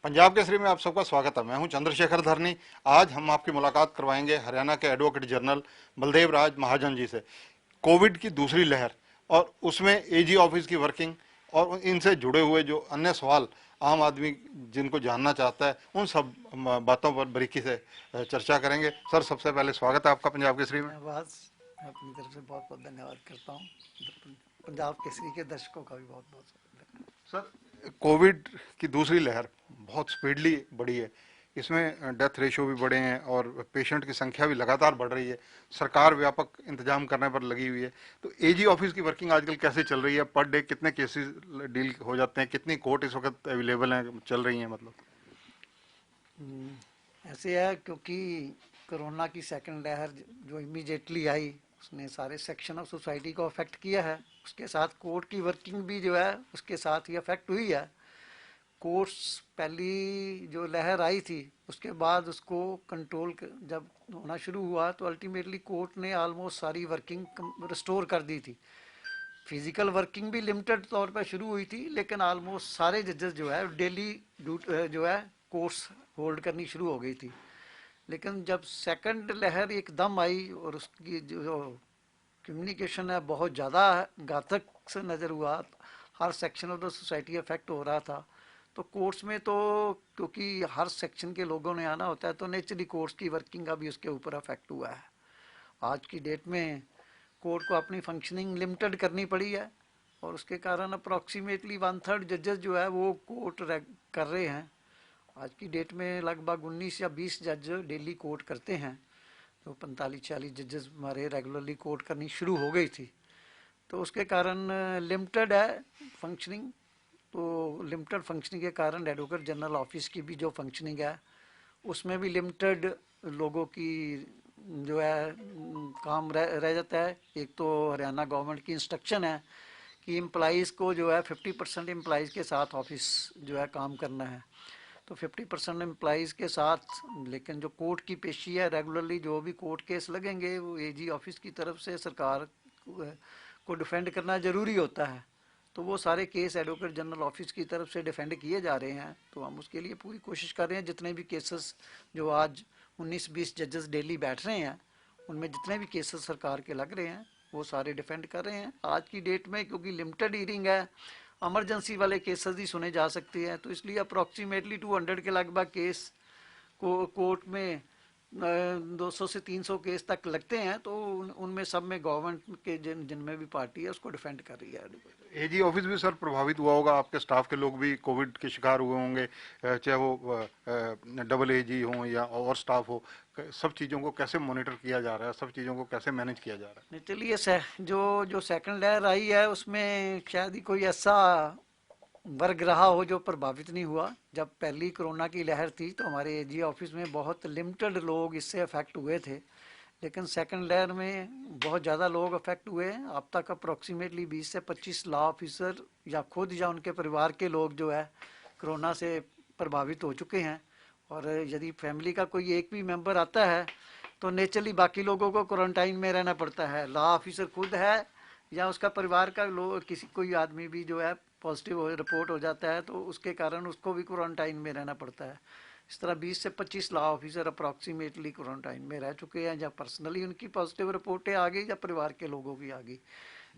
पंजाब केसरी में आप सबका स्वागत है। मैं हूं चंद्रशेखर धरनी। आज हम आपकी मुलाकात करवाएंगे हरियाणा के एडवोकेट जनरल बलदेव राज महाजन जी से। कोविड की दूसरी लहर और उसमें एजी ऑफिस की वर्किंग और इनसे जुड़े हुए जो अन्य सवाल आम आदमी जिनको जानना चाहता है, उन सब बातों पर बारीकी से चर्चा करेंगे। सर, सबसे पहले स्वागत है आपका पंजाब केसरी में। धन्यवाद। मैं अपनी तरफ से बहुत बहुत धन्यवाद करता हूँ। पंजाब केसरी के दर्शकों का भी बहुत बहुत धन्यवाद। सर, कोविड की दूसरी लहर बहुत स्पीडली बढ़ी है। इसमें डेथ रेशियो भी बढ़े हैं और पेशेंट की संख्या भी लगातार बढ़ रही है। सरकार व्यापक इंतजाम करने पर लगी हुई है। तो एजी ऑफिस की वर्किंग आजकल कैसे चल रही है? पर डे कितने केसेस डील हो जाते हैं? कितनी कोर्ट इस वक्त अवेलेबल हैं, चल रही हैं मतलब? ऐसे है क्योंकि कोरोना की सेकंड लहर जो इमीडिएटली आई उसने सारे सेक्शन ऑफ सोसाइटी को अफेक्ट किया है। उसके साथ कोर्ट की वर्किंग भी जो है उसके साथ ही अफेक्ट हुई है। कोर्ट्स पहली जो लहर आई थी उसके बाद उसको कंट्रोल जब होना शुरू हुआ तो अल्टीमेटली कोर्ट ने ऑलमोस्ट सारी वर्किंग रिस्टोर कर दी थी। फिजिकल वर्किंग भी लिमिटेड तौर पर शुरू हुई थी, लेकिन ऑलमोस्ट सारे जजेस जो है डेली जो है कोर्स होल्ड करनी शुरू हो गई थी। लेकिन जब सेकंड लहर एकदम आई और उसकी जो कम्युनिकेशन है बहुत ज़्यादा घातक से नज़र हुआ, हर section of the society affect हो रहा था, तो कोर्ट्स में तो क्योंकि हर सेक्शन के लोगों ने आना होता है तो नेचुरली कोर्ट्स की वर्किंग का भी उसके ऊपर अफेक्ट हुआ है। आज की डेट में कोर्ट को अपनी फंक्शनिंग लिमिटेड करनी पड़ी है और उसके कारण अप्रॉक्सीमेटली 1/3 जजेस जो है वो कोर्ट कर रहे हैं। आज की डेट में लगभग 19 या 20 जज डेली कोर्ट करते हैं। तो 45-46 जजेस हमारे रेगुलरली कोर्ट करनी शुरू हो गई थी, तो उसके कारण लिमिटेड है फंक्शनिंग। तो लिमिटेड फंक्शनिंग के कारण एडवोकेट जनरल ऑफिस की भी जो फंक्शनिंग है उसमें भी लिमिटेड लोगों की जो है काम रह जाता है। एक तो हरियाणा गवर्नमेंट की इंस्ट्रक्शन है कि एम्प्लॉज़ को जो है 50% एम्प्लॉज़ के साथ ऑफिस जो है काम करना है, तो 50% एम्प्लॉज़ के साथ। लेकिन जो कोर्ट की पेशी है रेगुलरली जो भी कोर्ट केस लगेंगे वो एजी ऑफिस की तरफ से सरकार को डिफेंड करना ज़रूरी होता है। तो वो सारे केस एडवोकेट जनरल ऑफिस की तरफ से डिफेंड किए जा रहे हैं, तो हम उसके लिए पूरी कोशिश कर रहे हैं। जितने भी केसेस जो आज 19-20 जजेस डेली बैठ रहे हैं उनमें जितने भी केसेस सरकार के लग रहे हैं वो सारे डिफेंड कर रहे हैं। आज की डेट में क्योंकि लिमिटेड हीयरिंग है, इमरजेंसी वाले केसेस ही सुने जा सकते हैं, तो इसलिए अप्रॉक्सीमेटली 200 के लगभग केस को कोर्ट में 200 से 300 केस तक लगते हैं, तो उनमें सब में गवर्नमेंट के जिनमें भी पार्टी है उसको डिफेंड कर रही है। एजी ऑफिस भी सर प्रभावित हुआ होगा, आपके स्टाफ के लोग भी कोविड के शिकार हुए होंगे, चाहे वो डबल एजी हो या और स्टाफ हो। सब चीज़ों को कैसे मॉनिटर किया जा रहा है, सब चीज़ों को कैसे मैनेज किया जा रहा है? नहीं, चलिए जो जो सेकंड लहर आई है उसमें शायद ही कोई ऐसा वर्ग रहा हो जो प्रभावित नहीं हुआ। जब पहली कोरोना की लहर थी तो हमारे एजी ऑफिस में बहुत लिमिटेड लोग इससे अफेक्ट हुए थे, लेकिन सेकंड लहर में बहुत ज़्यादा लोग अफेक्ट हुए हैं। अब तक अप्रॉक्सीमेटली 20 से 25 लॉ ऑफिसर या खुद या उनके परिवार के लोग जो है कोरोना से प्रभावित हो चुके हैं। और यदि फैमिली का कोई एक भी मेंबर आता है तो नेचुरली बाकी लोगों को क्वारंटाइन में रहना पड़ता है। लॉ ऑफिसर खुद है या उसका परिवार का लोग किसी कोई आदमी भी जो है पॉजिटिव रिपोर्ट हो जाता है तो उसके कारण उसको भी क्वारंटाइन में रहना पड़ता है। इस तरह 20 से 25 लॉ ऑफिसर अप्रॉक्सीमेटली क्वारंटाइन में रह चुके हैं, या पर्सनली उनकी पॉजिटिव रिपोर्टें आ गई या परिवार के लोगों की आ गई।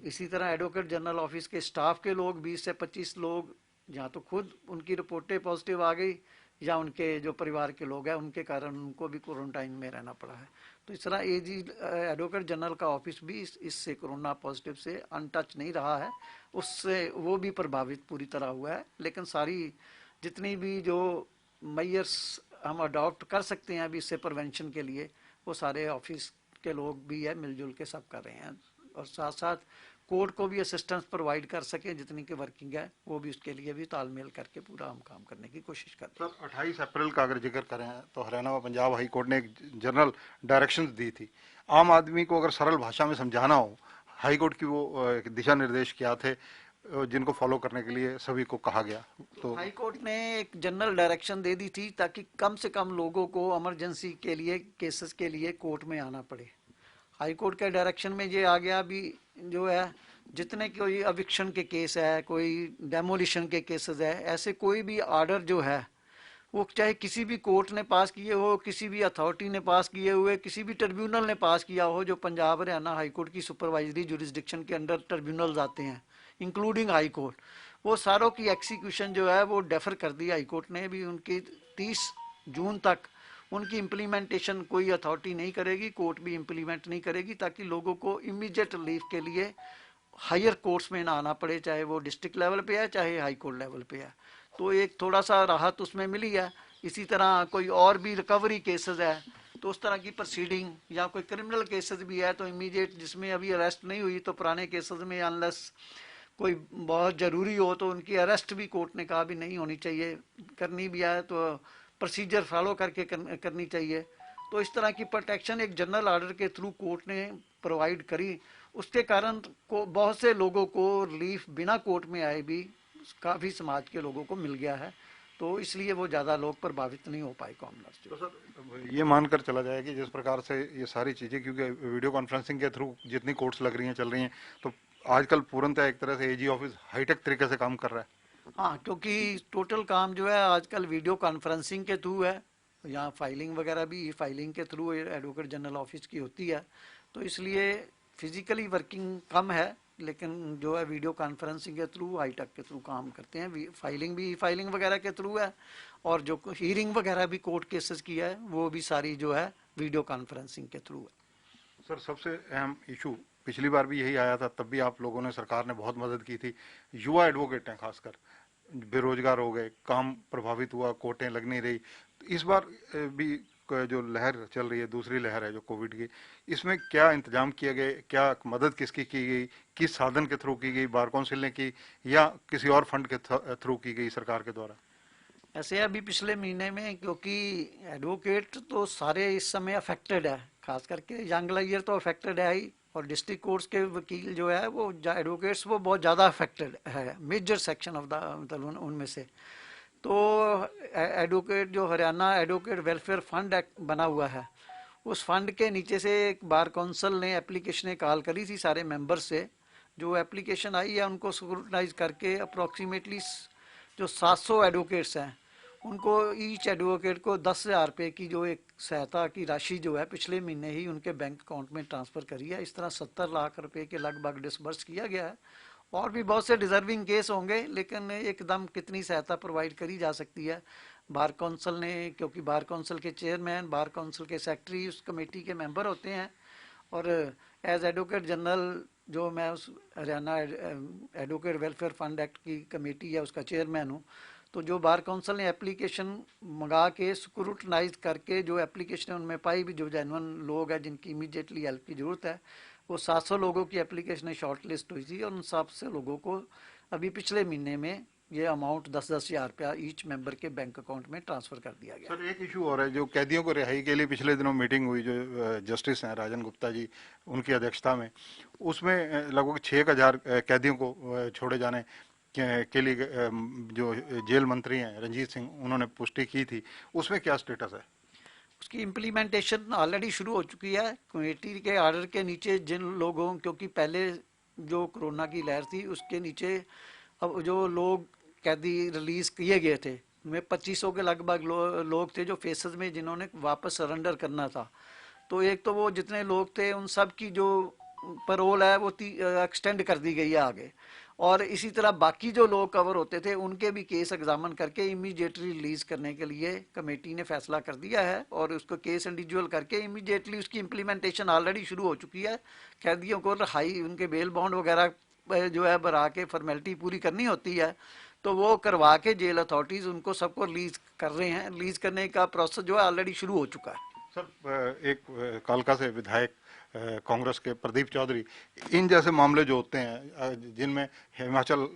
इसी तरह एडवोकेट जनरल ऑफिस के स्टाफ के लोग 20 से 25 लोग या तो खुद उनकी रिपोर्टें पॉजिटिव आ गई या उनके जो परिवार के लोग हैं उनके कारण उनको भी क्वारंटाइन में रहना पड़ा है। तो इस तरह एजी एडवोकेट जनरल का ऑफिस भी इससे कोरोना पॉजिटिव से अनटच नहीं रहा है, उससे वो भी प्रभावित पूरी तरह हुआ है। लेकिन सारी जितनी भी जो मैयर्स हम अडॉप्ट कर सकते हैं अभी इससे प्रिवेंशन के लिए वो सारे ऑफिस के लोग भी है मिलजुल के सब कर रहे हैं। और साथ साथ कोर्ट को भी असिस्टेंस प्रोवाइड कर सकें जितनी की वर्किंग है वो भी उसके लिए भी तालमेल करके पूरा हम काम करने की कोशिश कर रहे हैं। सर, 28 अप्रैल का अगर जिक्र करें तो हरियाणा व पंजाब हाई कोर्ट ने एक जनरल डायरेक्शंस दी थी। आम आदमी को अगर सरल भाषा में समझाना हो, हाई कोर्ट की वो दिशा निर्देश क्या थे जिनको फॉलो करने के लिए सभी को कहा गया? तो हाई कोर्ट ने एक जनरल डायरेक्शन दे दी थी ताकि कम से कम लोगों को इमरजेंसी के लिए केसेस के लिए कोर्ट में आना पड़े। हाई कोर्ट के डायरेक्शन में ये आ गया भी जो है जितने कोई अविक्शन के केस है, कोई डेमोलिशन के केसेस है, ऐसे कोई भी आर्डर जो है वो चाहे किसी भी कोर्ट ने पास किए हो, किसी भी अथॉरिटी ने पास किए हुए, किसी भी ट्रिब्यूनल ने पास किया हो, जो पंजाब हरियाणा हाई कोर्ट की सुपरवाइजरी जुरिस्डिक्शन के अंडर ट्रिब्यूनल्स आते हैं इंक्लूडिंग हाई कोर्ट, वो सारों की एग्जीक्यूशन जो है वो डेफर कर दी हाई कोर्ट ने भी। उनकी 30 जून तक उनकी इम्प्लीमेंटेशन कोई अथॉरिटी नहीं करेगी, कोर्ट भी इम्प्लीमेंट नहीं करेगी, ताकि लोगों को इमीडिएट रिलीफ के लिए हायर कोर्ट्स में ना आना पड़े, चाहे वो डिस्ट्रिक्ट लेवल पे है चाहे हाई कोर्ट लेवल पे है। तो एक थोड़ा सा राहत उसमें मिली है। इसी तरह कोई और भी रिकवरी केसेस है तो उस तरह की प्रोसीडिंग, या कोई क्रिमिनल केसेस भी है तो इमीडिएट, जिसमें अभी अरेस्ट नहीं हुई तो पुराने केसेस में अनलेस कोई बहुत ज़रूरी हो तो उनकी अरेस्ट भी कोर्ट ने कहा भी नहीं होनी चाहिए, करनी भी है तो प्रोसीजर फॉलो करके करनी चाहिए। तो इस तरह की प्रोटेक्शन एक जनरल ऑर्डर के थ्रू कोर्ट ने प्रोवाइड करी। उसके कारण को बहुत से लोगों को रिलीफ बिना कोर्ट में आए भी काफ़ी समाज के लोगों को मिल गया है, तो इसलिए वो ज़्यादा लोग प्रभावित नहीं हो पाए कॉमनर्स तो सर ये मानकर चला जाए कि जिस प्रकार से ये सारी चीज़ें, क्योंकि वीडियो कॉन्फ्रेंसिंग के थ्रू जितनी कोर्ट्स लग रही हैं चल रही हैं, तो आजकल पूर्णतः एक तरह से एजी ऑफिस हाईटेक तरीके से काम कर रहा है। हाँ, क्योंकि टोटल काम जो है आजकल वीडियो कॉन्फ्रेंसिंग के थ्रू है। यहाँ फाइलिंग वगैरह भी फाइलिंग के थ्रू एडवोकेट जनरल ऑफिस की होती है, तो इसलिए फिजिकली वर्किंग कम है, लेकिन जो है वीडियो कॉन्फ्रेंसिंग के थ्रू हाईटेक के थ्रू काम करते हैं। फाइलिंग भी फाइलिंग वगैरह के थ्रू है, और जो हियरिंग वगैरह भी कोर्ट केसेस की है वो भी सारी जो है वीडियो कॉन्फ्रेंसिंग के थ्रू है। सर सबसे अहम इशू पिछली बार भी यही आया था, तब भी आप लोगों ने, सरकार ने बहुत मदद की थी। युवा एडवोकेट हैं खासकर, बेरोजगार हो गए, काम प्रभावित हुआ, कोर्टें लग नहीं रही। तो इस बार भी जो लहर चल रही है, दूसरी लहर है जो कोविड की, इसमें क्या इंतजाम किए गए, क्या मदद किसकी की गई, किस साधन के थ्रू की गई, बार काउंसिल ने की या किसी और फंड के थ्रू की गई सरकार के द्वारा? ऐसे अभी पिछले महीने में, क्योंकि एडवोकेट तो सारे इस समय अफेक्टेड है, खास करके यंग लायर तो अफेक्टेड है ही, और डिस्ट्रिक्ट कोर्ट्स के वकील जो है वो एडवोकेट्स वो बहुत ज़्यादा अफेक्टेड है, मेजर सेक्शन ऑफ द मतलब उनमें से। तो एडवोकेट जो Haryana advocate welfare fund act बना हुआ है, उस फंड के नीचे से एक बार काउंसिल ने एप्लीकेशनें कॉल करी थी सारे मेंबर से। जो एप्लीकेशन आई है उनको स्क्रूटनाइज करके अप्रोक्सीमेटली जो 700 एडवोकेट्स हैं उनको ईच एडवोकेट को 10,000 रुपये की जो एक सहायता की राशि जो है पिछले महीने ही उनके बैंक अकाउंट में ट्रांसफ़र करी है। इस तरह 70 लाख रुपए के लगभग डिसबर्स किया गया है। और भी बहुत से डिजर्विंग केस होंगे, लेकिन एकदम कितनी सहायता प्रोवाइड करी जा सकती है। बार काउंसिल ने, क्योंकि बार काउंसिल के चेयरमैन, बार काउंसिल के सेक्रेटरी उस कमेटी के मेंबर होते हैं, और एज एडवोकेट जनरल जो मैं उस Haryana advocate welfare fund act की कमेटी है उसका चेयरमैन हूँ। तो जो बार काउंसिल ने एप्लीकेशन मंगा के स्क्रूटनाइज करके जो एप्लीकेशन उनमें पाई भी जो जेन्युइन लोग हैं जिनकी इमीडिएटली हेल्प की ज़रूरत है, वो 700 लोगों की एप्लीकेशन शॉर्ट लिस्ट हुई थी, और उन 700 लोगों को अभी पिछले महीने में ये अमाउंट 10,000 रुपया ईच मेंबर के बैंक अकाउंट में ट्रांसफ़र कर दिया गया। सर एक इशू और है, जो कैदियों को रिहाई के लिए पिछले दिनों मीटिंग हुई, जो जस्टिस हैं राजन गुप्ता जी उनकी अध्यक्षता में, उसमें लगभग 6,000 कैदियों को छोड़े जाने के लिए जो जेल मंत्री हैं रंजीत सिंह, उन्होंने पुष्टि की थी। उसमें क्या स्टेटस है? उसकी इम्प्लीमेंटेशन ऑलरेडी शुरू हो चुकी है। कमेटी के ऑर्डर के नीचे जिन लोगों, क्योंकि पहले जो कोरोना की लहर थी उसके नीचे अब जो लोग कैदी रिलीज किए गए थे उनमें 2500 के लगभग लोग थे जो फेसेस में जिन्होंने वापस सरेंडर करना था। तो एक तो वो जितने लोग थे उन सब की जो पैरोल है वो एक्सटेंड कर दी गई है आगे, और इसी तरह बाकी जो लोग कवर होते थे उनके भी केस एग्जामिन करके इमीडिएटली रिलीज करने के लिए कमेटी ने फैसला कर दिया है, और उसको केस इंडिविजुअल करके इमीडिएटली उसकी इम्प्लीमेंटेशन ऑलरेडी शुरू हो चुकी है। कैदियों को रिहाई, उनके बेल बॉन्ड वगैरह जो है भरा के फॉर्मेलिटी पूरी करनी होती है, तो वो करवा के जेल अथॉरिटीज़ उनको सबको रिलीज कर रहे हैं। रिलीज करने का प्रोसेस जो है ऑलरेडी शुरू हो चुका है। सर एक कालका से विधायक कांग्रेस के प्रदीप चौधरी, इन जैसे मामले जो होते हैं जिनमें हिमाचल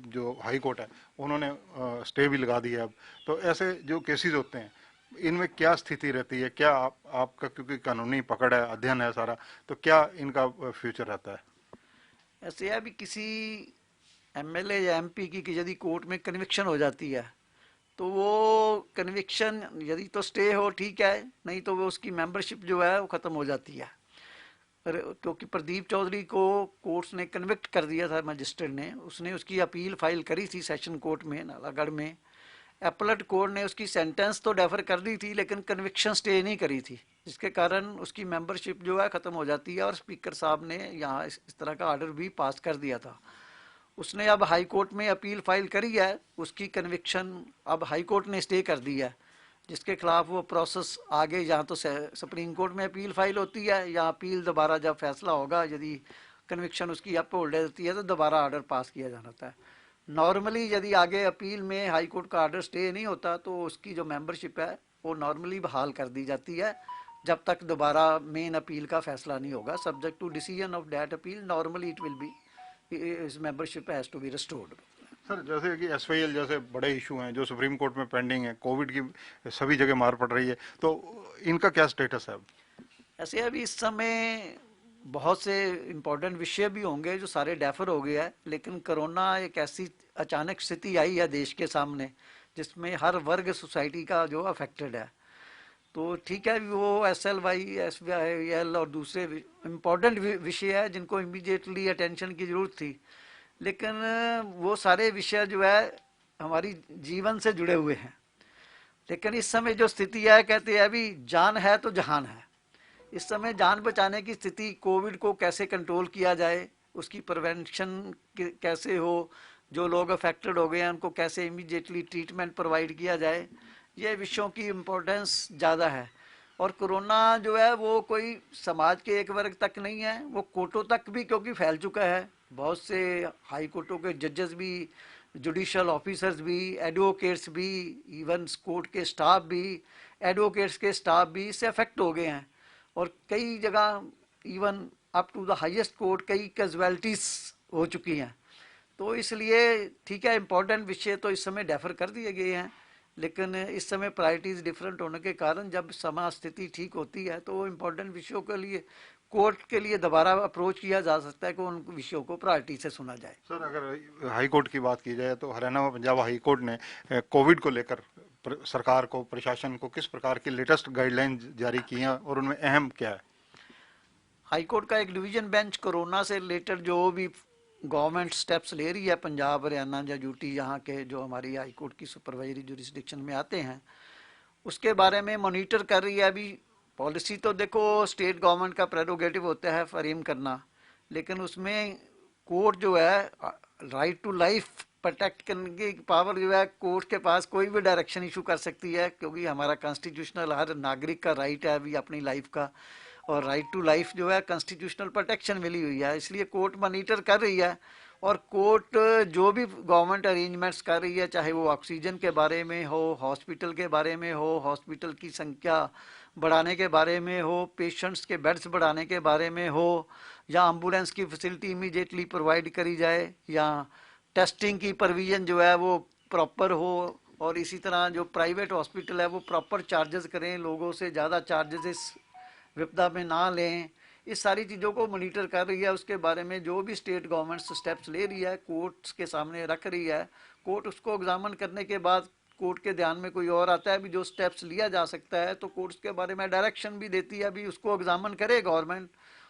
जो हाई कोर्ट है उन्होंने स्टे भी लगा दिया अब, तो ऐसे जो केसेस होते हैं इनमें क्या स्थिति रहती है? क्या आपका, क्योंकि कानूनी पकड़ है, अध्ययन है सारा, तो क्या इनका फ्यूचर रहता है? ऐसे है भी किसी एमएलए या एमपी की यदि कोर्ट में कन्विक्शन हो जाती है तो वो कन्विक्शन यदि तो स्टे हो ठीक है, नहीं तो वो उसकी मेंबरशिप जो है वो ख़त्म हो जाती है। क्योंकि प्रदीप चौधरी को कोर्ट्स ने कन्विक्ट कर दिया था, मजिस्ट्रेट ने, उसने उसकी अपील फाइल करी थी सेशन कोर्ट में नालागढ़ में, एपलेट कोर्ट ने उसकी सेंटेंस तो डेफर कर दी थी लेकिन कन्विक्शन स्टे नहीं करी थी, जिसके कारण उसकी मेंबरशिप जो है ख़त्म हो जाती है। और स्पीकर साहब ने यहाँ इस तरह का ऑर्डर भी पास कर दिया था। उसने अब हाई कोर्ट में अपील फाइल करी है, उसकी कन्विक्शन अब हाई कोर्ट ने स्टे कर दी है, जिसके खिलाफ वो प्रोसेस आगे यहाँ तो सुप्रीम कोर्ट में अपील फाइल होती है, या अपील दोबारा जब फैसला होगा यदि कन्विक्शन उसकी अप होल्ड होती है तो दोबारा ऑर्डर पास किया जाना था। नॉर्मली यदि आगे अपील में हाई कोर्ट का ऑर्डर स्टे नहीं होता तो उसकी जो मेंबरशिप है वो नॉर्मली बहाल कर दी जाती है जब तक दोबारा मेन अपील का फैसला नहीं होगा। Subject to decision of that appeal normally it will be his membership has to be restored। Sir जैसे कि एसवाईएल जैसे बड़े इशू हैं जो सुप्रीम कोर्ट में पेंडिंग है, कोविड की सभी जगह मार पड़ रही है, तो इनका क्या स्टेटस है अब? ऐसे अभी इस समय बहुत से इम्पोर्टेंट विषय भी होंगे जो सारे डेफर हो गया है, लेकिन कोरोना एक ऐसी अचानक स्थिति आई है देश के सामने जिसमें हर वर्ग सोसाइटी का जो अफेक्टेड है। तो ठीक है, वो SLY SVIL और दूसरे इम्पोर्टेंट विषय है जिनको इमीडिएटली अटेंशन की जरूरत थी, लेकिन वो सारे विषय जो है हमारी जीवन से जुड़े हुए हैं। लेकिन इस समय जो स्थिति है, कहते हैं अभी जान है तो जहान है। इस समय जान बचाने की स्थिति, कोविड को कैसे कंट्रोल किया जाए, उसकी प्रिवेंशन कैसे हो, जो लोग अफेक्टेड हो गए हैं उनको कैसे इमीडिएटली ट्रीटमेंट प्रोवाइड किया जाए, ये विषयों की इम्पोर्टेंस ज़्यादा है। और कोरोना जो है वो कोई समाज के एक वर्ग तक नहीं है, वो कोर्टों तक भी क्योंकि फैल चुका है। बहुत से हाई कोर्टों के जजेस भी, जुडिशल ऑफिसर्स भी, एडवोकेट्स भी, इवन कोर्ट के स्टाफ भी, एडवोकेट्स के स्टाफ भी इससे अफेक्ट हो गए हैं। और कई जगह even up to the highest court कई कैजुअलिटीज हो चुकी हैं। तो इसलिए ठीक है, इम्पोर्टेंट विषय तो इस समय डेफर कर दिए गए हैं, लेकिन इस समय प्रायोरिटीज डिफरेंट होने के कारण जब समाज स्थिति ठीक होती है तो इम्पोर्टेंट विषयों के लिए कोर्ट के लिए दोबारा अप्रोच किया जा सकता है कि उन विषयों को प्रायोरिटी से सुना जाए। सर अगर हाई कोर्ट की बात की जाए तो हरियाणा व पंजाब हाई कोर्ट ने कोविड को लेकर सरकार को, प्रशासन को किस प्रकार की लेटेस्ट गाइडलाइन जारी की हैं और उनमें अहम क्या है? हाई कोर्ट का एक डिवीजन बेंच कोरोना से रिलेटेड जो भी गवर्नमेंट स्टेप्स ले रही है, पंजाब, हरियाणा या यूटी, यहाँ के जो हमारी हाई कोर्ट की सुपरवाइजरी जुरिस्डिक्शन में आते हैं, उसके बारे में मॉनिटर कर रही है। अभी पॉलिसी तो देखो स्टेट गवर्नमेंट का प्रेरोगेटिव होता है फ्रेम करना, लेकिन उसमें कोर्ट जो है राइट टू लाइफ प्रोटेक्ट करने की पावर जो है कोर्ट के पास कोई भी डायरेक्शन इशू कर सकती है, क्योंकि हमारा कॉन्स्टिट्यूशनल हर नागरिक का राइट है अभी अपनी लाइफ का, और राइट टू लाइफ जो है कॉन्स्टिट्यूशनल प्रोटेक्शन मिली हुई है। इसलिए कोर्ट मॉनिटर कर रही है, और कोर्ट जो भी गवर्नमेंट अरेंजमेंट्स कर रही है, चाहे वो ऑक्सीजन के बारे में हो, हॉस्पिटल के बारे में हो, हॉस्पिटल की संख्या बढ़ाने के बारे में हो, पेशेंट्स के बेड्स बढ़ाने के बारे में हो, या एम्बुलेंस की फैसिलिटी इमीडिएटली प्रोवाइड करी जाए, या टेस्टिंग की प्रोविजन जो है वो प्रॉपर हो, और इसी तरह जो प्राइवेट हॉस्पिटल है वो प्रॉपर चार्जेस करें, लोगों से ज़्यादा चार्जेस इस विपदा में ना लें। इस सारी चीज़ों को मॉनिटर कर रही है। उसके बारे में जो भी स्टेट गवर्नमेंट स्टेप्स ले रही है कोर्ट्स के सामने रख रही है। कोर्ट उसको एग्जामिन करने के बाद कोर्ट के ध्यान में कोई और आता है भी जो स्टेप्स लिया जा सकता है, तो कोर्ट्स के बारे में डायरेक्शन भी देती है, अभी उसको एग्जामिन करे गवर्नमेंट,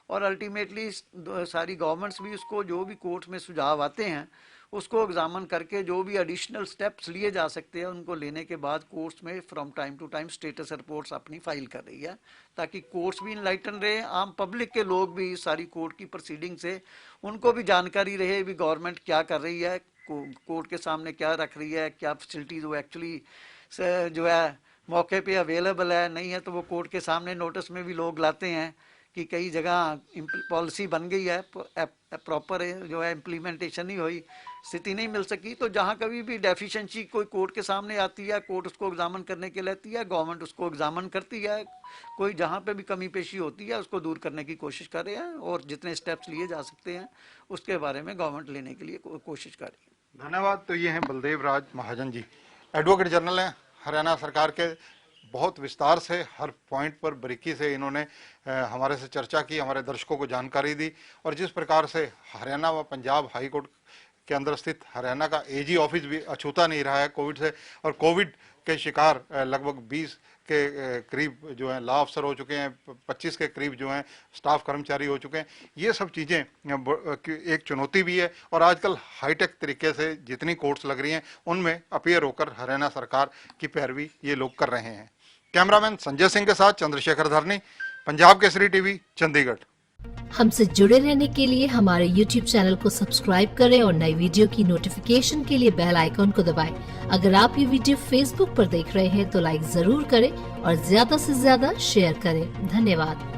और अल्टीमेटली सारी गवर्नमेंट्स भी उसको जो भी कोर्ट्स में सुझाव आते हैं उसको एग्जामिन करके जो भी एडिशनल स्टेप्स लिए जा सकते हैं उनको लेने के बाद कोर्ट्स में from time to time status reports अपनी फाइल कर रही है, ताकि कोर्ट्स भी इनलाइटन रहे, आम पब्लिक के लोग भी सारी कोर्ट की प्रोसीडिंग से उनको भी जानकारी रहे भी गवर्नमेंट क्या कर रही है, कोर्ट के सामने क्या रख रही है, क्या फैसिलिटीज वो एक्चुअली जो है मौके पे अवेलेबल है, नहीं है तो वो कोर्ट के सामने नोटिस में भी लोग लाते हैं कि कई जगह पॉलिसी बन गई है, प्रॉपर जो है इम्प्लीमेंटेशन नहीं हुई, स्थिति नहीं मिल सकी। तो जहाँ कभी भी डेफिशिएंसी कोई कोर्ट के सामने आती है, कोर्ट उसको एग्जामिन करने के लेती है, गवर्नमेंट उसको एग्जामिन करती है, कोई जहाँ पे भी कमी पेशी होती है उसको दूर करने की कोशिश कर रहे हैं, और जितने स्टेप्स लिए जा सकते हैं उसके बारे में गवर्नमेंट लेने के लिए कोशिश कर रही है। धन्यवाद। तो ये हैं बलदेव राज महाजन जी, एडवोकेट जनरल हैं हरियाणा सरकार के। बहुत विस्तार से हर पॉइंट पर बारीकी से इन्होंने हमारे से चर्चा की, हमारे दर्शकों को जानकारी दी, और जिस प्रकार से हरियाणा व पंजाब हाई कोर्ट के अंदर स्थित हरियाणा का एजी ऑफिस भी अछूता नहीं रहा है कोविड से, और कोविड के शिकार लगभग 20 के करीब जो है लॉ अफसर हो चुके हैं, 25 के करीब जो हैं स्टाफ कर्मचारी हो चुके हैं। ये सब चीज़ें एक चुनौती भी है और आजकल हाईटेक तरीके से जितनी कोर्ट्स लग रही हैं उनमें अपीयर होकर हरियाणा सरकार की पैरवी ये लोग कर रहे हैं। कैमरामैन संजय सिंह के साथ चंद्रशेखर धरनी, पंजाब केसरी टीवी, चंडीगढ़। हमसे जुड़े रहने के लिए हमारे YouTube चैनल को सब्सक्राइब करें और नई वीडियो की नोटिफिकेशन के लिए बेल आइकॉन को दबाएं। अगर आप ये वीडियो Facebook पर देख रहे हैं तो लाइक जरूर करें और ज्यादा से ज्यादा शेयर करें। धन्यवाद।